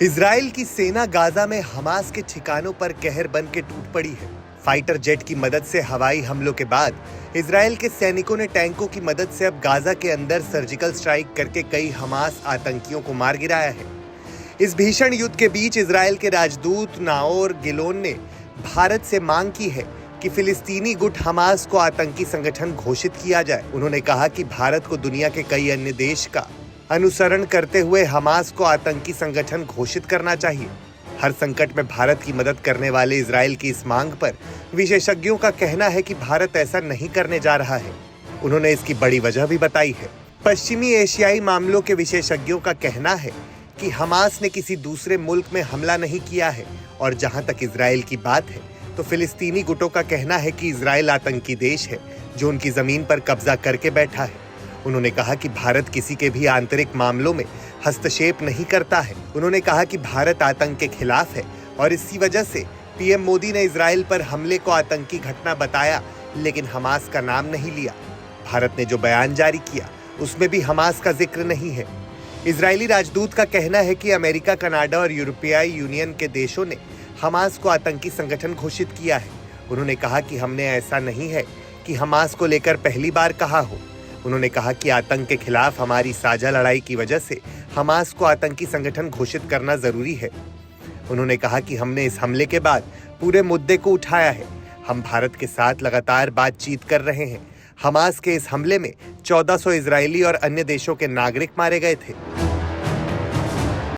Israel की सेना Gaza में हमास के ठिकानों पर कहर बन के टूट पड़ी है। फाइटर जेट की मदद से हवाई हमलों के बाद इजराइल के सैनिकों ने टैंकों की मदद से अब गाजा के अंदर सर्जिकल स्ट्राइक करके कई हमास आतंकियों को मार गिराया है। इस भीषण युद्ध के बीच इजराइल के राजदूत नाओर गिलोन ने भारत से मांग की है कि फिलिस्तीनी गुट हमास को आतंकी संगठन घोषित किया जाए। उन्होंने कहा कि भारत को दुनिया के कई अन्य देश का अनुसरण करते हुए हमास को आतंकी संगठन घोषित करना चाहिए। हर संकट में भारत की मदद करने वाले इजराइल की इस मांग पर विशेषज्ञों का कहना है कि भारत ऐसा नहीं करने जा रहा है। उन्होंने इसकी बड़ी वजह भी बताई है। पश्चिमी एशियाई मामलों के विशेषज्ञों का कहना है कि हमास ने किसी दूसरे मुल्क में हमला नहीं किया है और जहां तक इजराइल की बात है तो फिलिस्तीनी गुटों का कहना है कि इजराइल आतंकी देश है जो उनकी जमीन पर कब्जा करके बैठा है। उन्होंने कहा कि भारत किसी के भी आंतरिक मामलों में हस्तक्षेप नहीं करता है। उन्होंने कहा कि भारत आतंक के खिलाफ है और इसी वजह से पीएम मोदी ने इजराइल पर हमले को आतंकी घटना बताया, लेकिन हमास का नाम नहीं लिया। भारत ने जो बयान जारी किया उसमें भी हमास का जिक्र नहीं है। इजरायली राजदूत का कहना है कि अमेरिका, कनाडा और यूरोपीय यूनियन के देशों ने हमास को आतंकी संगठन घोषित किया है। उन्होंने कहा कि हमने ऐसा नहीं है कि हमास को लेकर पहली बार कहा हो। उन्होंने कहा कि आतंक के खिलाफ हमारी साझा लड़ाई की वजह से हमास को आतंकी संगठन घोषित करना जरूरी है। उन्होंने कहा कि हमने इस हमले के बाद पूरे मुद्दे को उठाया है। हम भारत के साथ लगातार बातचीत कर रहे हैं। हमास के इस हमले में 1400 इजरायली और अन्य देशों के नागरिक मारे गए थे।